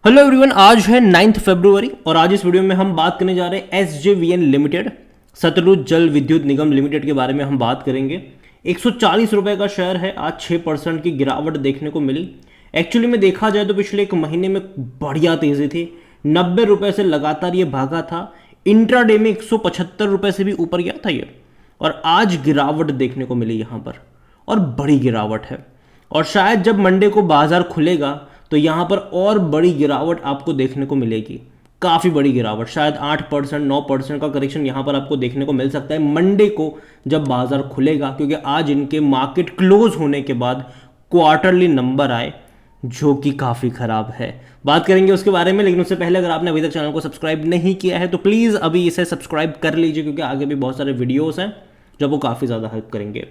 Hello everyone, आज है 9 फरवरी और आज इस वीडियो में हम बात करने जा रहे हैं SJVN लिमिटेड, सतलुज जल विद्युत निगम लिमिटेड के बारे में हम बात करेंगे। 140 रुपये का शेयर है, आज 6% की गिरावट देखने को मिली। एक्चुअली में देखा जाए तो पिछले एक महीने में बढ़िया तेज़ी थी, 90 रुपये से लगातार ये भागा था। इंट्राडे में 175 रुपये से भी ऊपर गया था ये, और आज गिरावट देखने को मिली यहाँ पर, और बड़ी गिरावट है। और शायद जब मंडे को बाजार खुलेगा तो यहाँ पर और बड़ी गिरावट आपको देखने को मिलेगी, काफ़ी बड़ी गिरावट, शायद 8% 9% का करेक्शन यहाँ पर आपको देखने को मिल सकता है मंडे को जब बाजार खुलेगा, क्योंकि आज इनके मार्केट क्लोज होने के बाद क्वार्टरली नंबर आए जो कि काफ़ी ख़राब है। बात करेंगे उसके बारे में, लेकिन उससे पहले अगर आपने अभी तक चैनल को सब्सक्राइब नहीं किया है तो प्लीज़ अभी इसे सब्सक्राइब कर लीजिए, क्योंकि आगे भी बहुत सारे वीडियोस हैं जब वो काफ़ी ज़्यादा हेल्प करेंगे।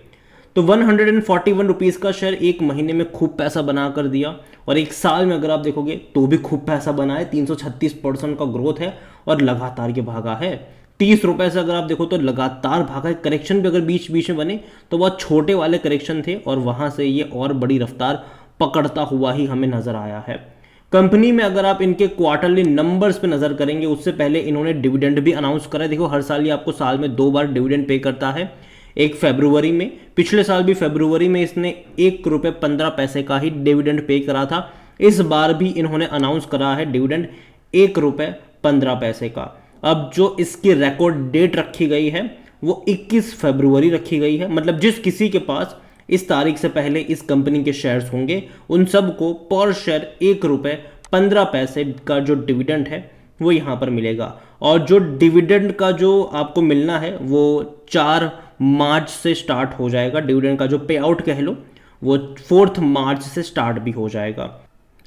तो 141 रुपीज़ का शेयर एक महीने में खूब पैसा बना कर दिया, और एक साल में अगर आप देखोगे तो भी खूब पैसा बना है। 336% का ग्रोथ है और लगातार ये भागा है। 30 रुपये से अगर आप देखो तो लगातार भागा है। करेक्शन भी अगर बीच बीच में बने तो बहुत छोटे वाले करेक्शन थे, और वहाँ से ये और बड़ी रफ्तार पकड़ता हुआ ही हमें नज़र आया है। कंपनी में अगर आप इनके क्वार्टरली नंबर्स पे नज़र करेंगे, उससे पहले इन्होंने डिविडेंड भी अनाउंस करा है। देखो, हर साल ये आपको साल में 2 बार डिविडेंड पे करता है, एक फरवरी में, पिछले साल भी फरवरी में इसने 1 रुपये 15 पैसे का ही डिविडेंड पे करा था। इस बार भी इन्होंने अनाउंस करा है डिविडेंड 1 रुपये 15 पैसे का। अब जो इसकी रिकॉर्ड डेट रखी गई है वो 21 फरवरी रखी गई है, मतलब जिस किसी के पास इस तारीख से पहले इस कंपनी के शेयर्स होंगे उन सबको पर शेयर 1 रुपये 15 पैसे का जो डिविडेंड है वो यहाँ पर मिलेगा। और जो डिविडेंड का जो आपको मिलना है वो 4 मार्च से स्टार्ट हो जाएगा। डिविडेंड का जो पे आउट कह लो वो 4 मार्च से स्टार्ट भी हो जाएगा।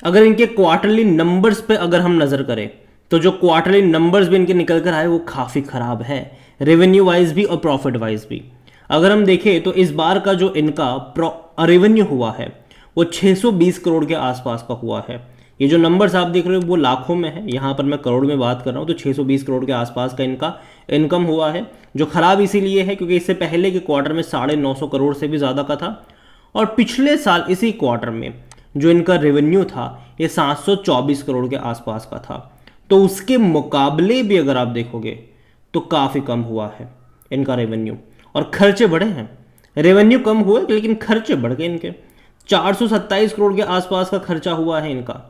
अगर इनके क्वार्टरली नंबर्स पे अगर हम नज़र करें तो जो क्वार्टरली नंबर्स भी इनके निकल कर आए वो काफ़ी ख़राब है, रेवेन्यू वाइज भी और प्रॉफिट वाइज भी। अगर हम देखें तो इस बार का जो इनका रेवेन्यू हुआ है वो 620 करोड़ के आसपास का हुआ है। ये जो नंबर्स आप देख रहे हो वो लाखों में है, यहाँ पर मैं करोड़ में बात कर रहा हूँ। तो 620 करोड़ के आसपास का इनका इनकम हुआ है, जो ख़राब इसीलिए है क्योंकि इससे पहले के क्वार्टर में 950 करोड़ से भी ज़्यादा का था। और पिछले साल इसी क्वार्टर में जो इनका रेवेन्यू था ये 724 करोड़ के आसपास का था। तो उसके मुकाबले भी अगर आप देखोगे तो काफ़ी कम हुआ है इनका रेवेन्यू, और खर्चे बढ़े हैं। रेवेन्यू कम हुए लेकिन खर्चे बढ़ गए इनके। 427 करोड़ के आसपास का खर्चा हुआ है इनका,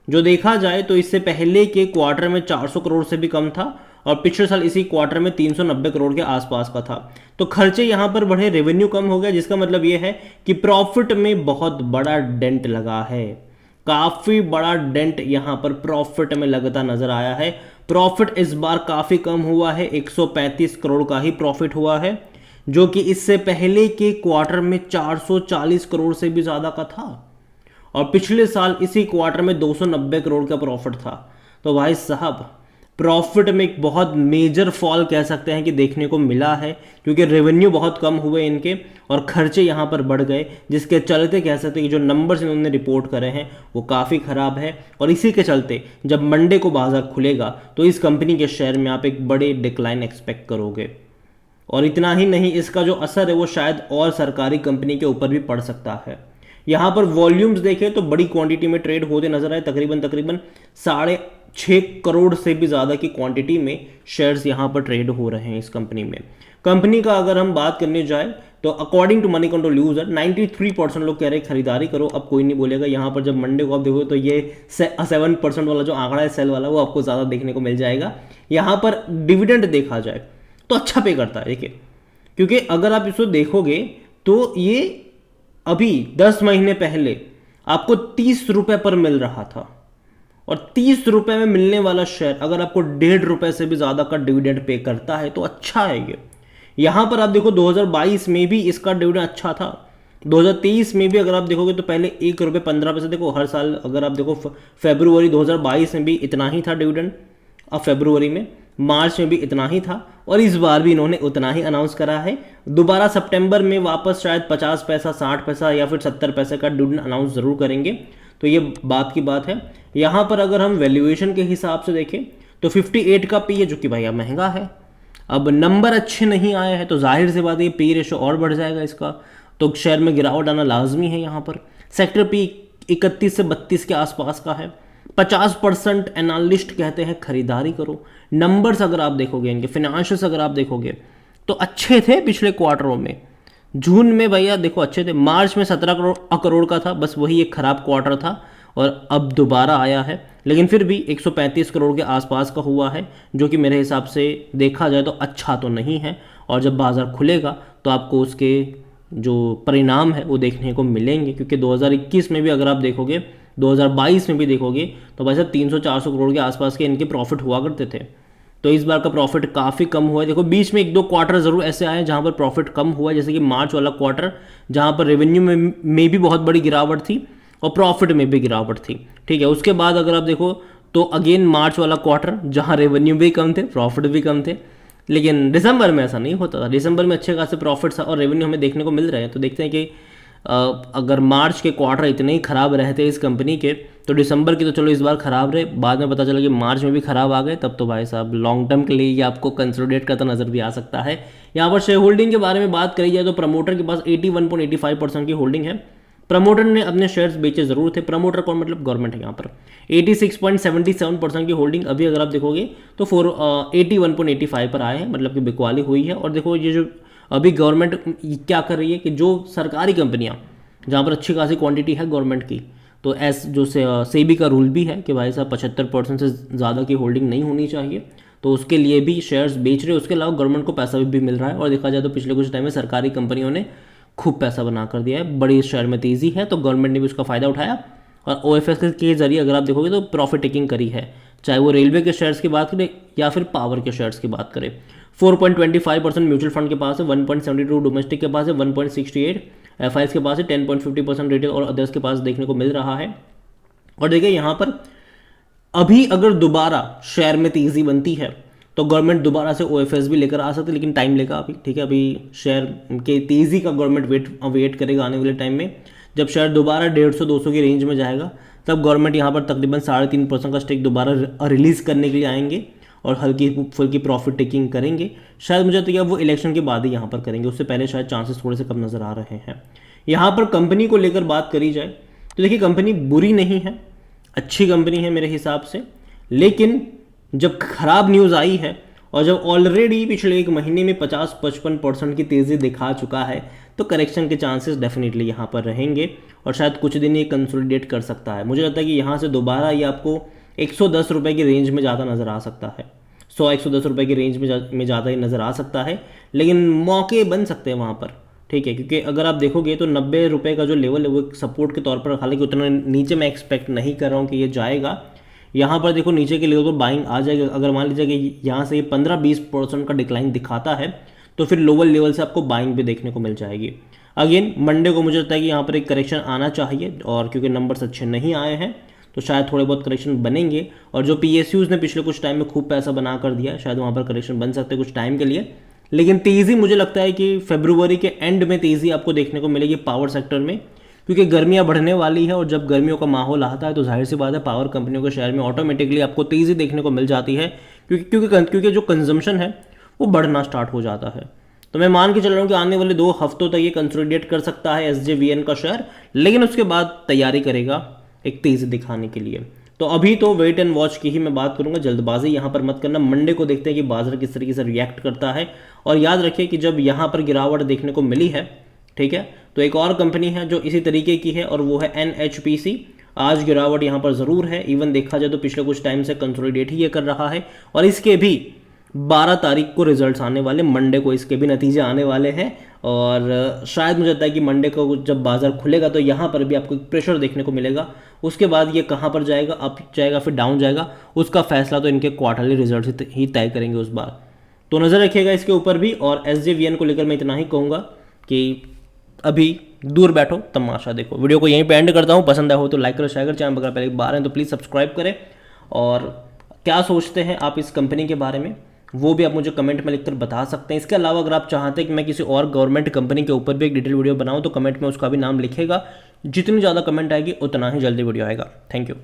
जो देखा जाए तो इससे पहले के क्वार्टर में 400 करोड़ से भी कम था, और पिछले साल इसी क्वार्टर में 390 करोड़ के आसपास का था। तो खर्चे यहाँ पर बढ़े, रेवेन्यू कम हो गया, जिसका मतलब ये है कि प्रॉफिट में बहुत बड़ा डेंट लगा है। काफ़ी बड़ा डेंट यहाँ पर प्रॉफिट में लगता नजर आया है। प्रॉफिट इस बार काफ़ी कम हुआ है, 135 करोड़ का ही प्रॉफिट हुआ है, जो कि इससे पहले के क्वार्टर में 440 करोड़ से भी ज़्यादा का था, और पिछले साल इसी क्वार्टर में 290 करोड़ का प्रॉफिट था। तो भाई साहब, प्रॉफिट में एक बहुत मेजर फॉल कह सकते हैं कि देखने को मिला है, क्योंकि रेवेन्यू बहुत कम हुए इनके और खर्चे यहाँ पर बढ़ गए, जिसके चलते कह सकते हैं कि जो नंबर्स इन्होंने रिपोर्ट करे हैं वो काफ़ी ख़राब है। और इसी के चलते जब मंडे को बाजार खुलेगा तो इस कंपनी के शेयर में आप एक बड़े डिक्लाइन एक्सपेक्ट करोगे। और इतना ही नहीं, इसका जो असर है वो शायद और सरकारी कंपनी के ऊपर भी पड़ सकता है। यहाँ पर वॉल्यूम्स देखें तो बड़ी क्वांटिटी में ट्रेड होते नजर आए, तकरीबन 6.5 करोड़ से भी ज़्यादा की क्वांटिटी में शेयर्स यहाँ पर ट्रेड हो रहे हैं इस कंपनी में। कंपनी का अगर हम बात करने जाए तो according to Moneycontrol user 93% लोग कह रहे हैं खरीदारी करो। अब कोई नहीं बोलेगा, यहाँ पर जब मंडे को आप देखोगे तो ये 7% वाला जो आंकड़ा है सेल वाला, वो आपको ज़्यादा देखने को मिल जाएगा। यहाँ पर डिविडेंड देखा जाए तो अच्छा पे करता है, देखिए, क्योंकि अगर आप इसको देखोगे तो ये अभी 10 महीने पहले आपको 30 रुपये पर मिल रहा था, और 30 रुपये में मिलने वाला शेयर अगर आपको 1.5 रुपये से भी ज़्यादा का डिविडेंड पे करता है तो अच्छा है ये। यहाँ पर आप देखो 2022 में भी इसका डिविडेंड अच्छा था, 2023 में भी अगर आप देखोगे तो पहले 1 रुपये 15 पैसे, देखो हर साल अगर आप देखो फरवरी 2022 में भी इतना ही था डिविडेंड, अब फरवरी में, मार्च में भी इतना ही था, और इस बार भी इन्होंने उतना ही अनाउंस करा है। दोबारा सितंबर में वापस शायद 50 पैसा 60 पैसा या फिर 70 पैसे का डिविडेंड अनाउंस ज़रूर करेंगे। तो ये बात की बात है। यहाँ पर अगर हम वैल्यूएशन के हिसाब से देखें तो 58 का पी है, जो कि भाई अब महंगा है। अब नंबर अच्छे नहीं आए हैं तो जाहिर सी बात है पी रेशो और बढ़ जाएगा इसका, तो शेयर में गिरावट आना लाजमी है। यहाँ पर सेक्टर पी 31 से 32 के आसपास का है। 50% एनालिस्ट कहते हैं खरीदारी करो। नंबर्स अगर आप देखोगे, इनके फाइनेंशियल्स अगर आप देखोगे तो अच्छे थे पिछले क्वार्टरों में। जून में भैया देखो अच्छे थे, मार्च में 17 करोड़ का था, बस वही एक खराब क्वार्टर था और अब दोबारा आया है, लेकिन फिर भी 135 करोड़ के आसपास का हुआ है, जो कि मेरे हिसाब से देखा जाए तो अच्छा तो नहीं है। और जब बाज़ार खुलेगा तो आपको उसके जो परिणाम है वो देखने को मिलेंगे, क्योंकि 2021 में भी अगर आप देखोगे, 2022 में भी देखोगे तो भाई साहब 300-400 करोड़ के आसपास के इनके प्रॉफिट हुआ करते थे। तो इस बार का प्रॉफिट काफ़ी कम हुआ है। देखो बीच में 1-2 क्वार्टर ज़रूर ऐसे आए जहाँ पर प्रॉफिट कम हुआ है, जैसे कि मार्च वाला क्वार्टर जहाँ पर रेवेन्यू में भी बहुत बड़ी गिरावट थी और प्रॉफिट में भी गिरावट थी। ठीक है, उसके बाद अगर आप देखो तो अगेन मार्च वाला क्वार्टर जहाँ रेवेन्यू भी कम थे, प्रॉफिट भी कम थे। लेकिन दिसंबर में ऐसा नहीं होता था, दिसंबर में अच्छे खासे प्रॉफिट्स और रेवेन्यू हमें देखने को मिल रहे हैं। तो देखते हैं कि अगर मार्च के क्वार्टर इतने ही ख़राब रहते इस कंपनी के, तो दिसंबर की तो चलो इस बार ख़राब रहे, बाद में पता चला कि मार्च में भी ख़राब आ गए, तब तो भाई साहब लॉन्ग टर्म के लिए ये आपको कंसोलिडेट करता नज़र भी आ सकता है। यहाँ पर शेयर होल्डिंग के बारे में बात करी जाए तो प्रमोटर के पास 81.85% की होल्डिंग है। प्रमोटर ने अपने शेयर्स बेचे ज़रूर थे। प्रमोटर कौन, मतलब गवर्नमेंट है। यहाँ पर 86.77% की होल्डिंग अभी अगर आप देखोगे तो 81.85 पर आए हैं, मतलब कि बिकवाली हुई है। और देखो ये जो अभी गवर्नमेंट क्या कर रही है कि जो सरकारी कंपनियां जहाँ पर अच्छी खासी क्वांटिटी है गवर्नमेंट की, तो जो सेबी का रूल भी है कि भाई साहब 75% से ज़्यादा की होल्डिंग नहीं होनी चाहिए, तो उसके लिए भी शेयर्स बेच रहे हैं। उसके अलावा गवर्नमेंट को पैसा भी मिल रहा है, और देखा जाए तो पिछले कुछ टाइम में सरकारी कंपनियों ने खूब पैसा बना कर दिया है, बड़ी शेयर में तेज़ी है, तो गवर्नमेंट ने भी उसका फ़ायदा उठाया। और OFS के जरिए अगर आप देखोगे तो प्रॉफिट टेकिंग करी है, चाहे वो रेलवे के शेयर्स की बात करें या फिर पावर के शेयर्स की बात करें। 4.25% म्यूचुअल फंड के पास है, 1.72 डोमेस्टिक के पास है, 1.68 FIs के पास है, 10.50% रिटेल और अदर्स के पास देखने को मिल रहा है। और देखिए यहाँ पर अभी अगर दोबारा शेयर में तेज़ी बनती है तो गवर्नमेंट दोबारा से OFS भी लेकर आ सकती है, लेकिन टाइम लेगा अभी। ठीक है, अभी शेयर के तेज़ी का गवर्नमेंट वेट करेगा आने वाले टाइम में। जब शेयर दोबारा 150-200 की रेंज में जाएगा तब गवर्नमेंट यहाँ पर तकरीबन 3.5% का स्टेक दोबारा रिलीज़ करने के लिए आएंगे और हल्की फुल्की प्रॉफिट टेकिंग करेंगे। शायद मुझे तो वो इलेक्शन के बाद ही यहाँ पर करेंगे, उससे पहले शायद चांसेस थोड़े से कम नज़र आ रहे हैं। यहाँ पर कंपनी को लेकर बात करी जाए तो देखिए कंपनी बुरी नहीं है, अच्छी कंपनी है मेरे हिसाब से। लेकिन जब खराब न्यूज़ आई है और जब ऑलरेडी पिछले एक महीने में 50-55% की तेज़ी दिखा चुका है, तो करेक्शन के चांसेस डेफिनेटली यहाँ पर रहेंगे और शायद कुछ दिन ये कंसोलिडेट कर सकता है। मुझे लगता है कि यहाँ से दोबारा ये आपको 110 रुपये की रेंज में ज़्यादा नज़र आ सकता है, 100-110 रुपये की रेंज में ज़्यादा ही नज़र आ सकता है, लेकिन मौके बन सकते हैं वहाँ पर। ठीक है, क्योंकि अगर आप देखोगे तो 90 रुपये का जो लेवल है वो सपोर्ट के तौर पर, हालांकि उतना नीचे मैं एक्सपेक्ट नहीं कर रहा हूँ कि ये जाएगा। यहाँ पर देखो नीचे के लेवल पर बाइंग आ जाएगा। अगर मान लीजिए कि यहाँ से ये 15-20% का डिक्लाइन दिखाता है तो फिर लोअर लेवल से आपको बाइंग भी देखने को मिल जाएगी। अगेन मंडे को मुझे लगता है कि यहाँ पर एक करेक्शन आना चाहिए, और क्योंकि नंबर्स अच्छे नहीं आए हैं तो शायद थोड़े बहुत करेक्शन बनेंगे। और जो PSUs ने पिछले कुछ टाइम में खूब पैसा बना कर दिया है, शायद वहाँ पर करेक्शन बन सकते हैं कुछ टाइम के लिए। लेकिन तेज़ी मुझे लगता है कि फरवरी के एंड में तेज़ी आपको देखने को मिलेगी पावर सेक्टर में, क्योंकि गर्मियाँ बढ़ने वाली है और जब गर्मियों का माहौल आता है तो जाहिर सी बात है पावर कंपनियों के शेयर में ऑटोमेटिकली आपको तेज़ी देखने को मिल जाती है, क्योंकि जो कंजम्पशन है वो बढ़ना स्टार्ट हो जाता है। तो मैं मान के चल रहा हूँ कि आने वाले 2 हफ्तों तक ये कंसोलिडेट कर सकता है SJVN का शेयर, लेकिन उसके बाद तैयारी करेगा एक तेज़ी दिखाने के लिए। तो अभी तो वेट एंड वॉच की ही मैं बात करूंगा, जल्दबाजी यहाँ पर मत करना। मंडे को देखते हैं कि बाजार किस तरीके से रिएक्ट करता है। और याद रखिए कि जब यहाँ पर गिरावट देखने को मिली है, ठीक है, तो एक और कंपनी है जो इसी तरीके की है और वो है NHPC। आज गिरावट यहाँ पर ज़रूर है, इवन देखा जाए तो पिछले कुछ टाइम से कंसोलिडेट ही ये कर रहा है। और इसके भी 12 तारीख को रिजल्ट्स आने वाले, मंडे को इसके भी नतीजे आने वाले हैं। और शायद मुझे लगता है कि मंडे को जब बाजार खुलेगा तो यहाँ पर भी आपको प्रेशर देखने को मिलेगा। उसके बाद ये कहाँ पर जाएगा, अप जाएगा फिर डाउन जाएगा, उसका फैसला तो इनके क्वार्टरली रिजल्ट ही तय करेंगे उस बार। तो नज़र रखिएगा इसके ऊपर भी। और SJVN को लेकर मैं इतना ही कहूँगा कि अभी दूर बैठो, तमाशा देखो। वीडियो को यहीं पे एंड करता हूँ। पसंद आया हो तो लाइक करो, शेयर करो, चैनल पर पहले एक बार हैं तो प्लीज़ सब्सक्राइब करें। और क्या सोचते हैं आप इस कंपनी के बारे में, वो भी आप मुझे कमेंट में लिखकर बता सकते हैं। इसके अलावा अगर आप चाहते हैं कि मैं किसी और गवर्नमेंट कंपनी के ऊपर भी एक डिटेल वीडियो बनाऊं तो कमेंट में उसका भी नाम लिखेगा। जितनी ज़्यादा कमेंट आएगी उतना ही जल्दी वीडियो आएगा। Thank you.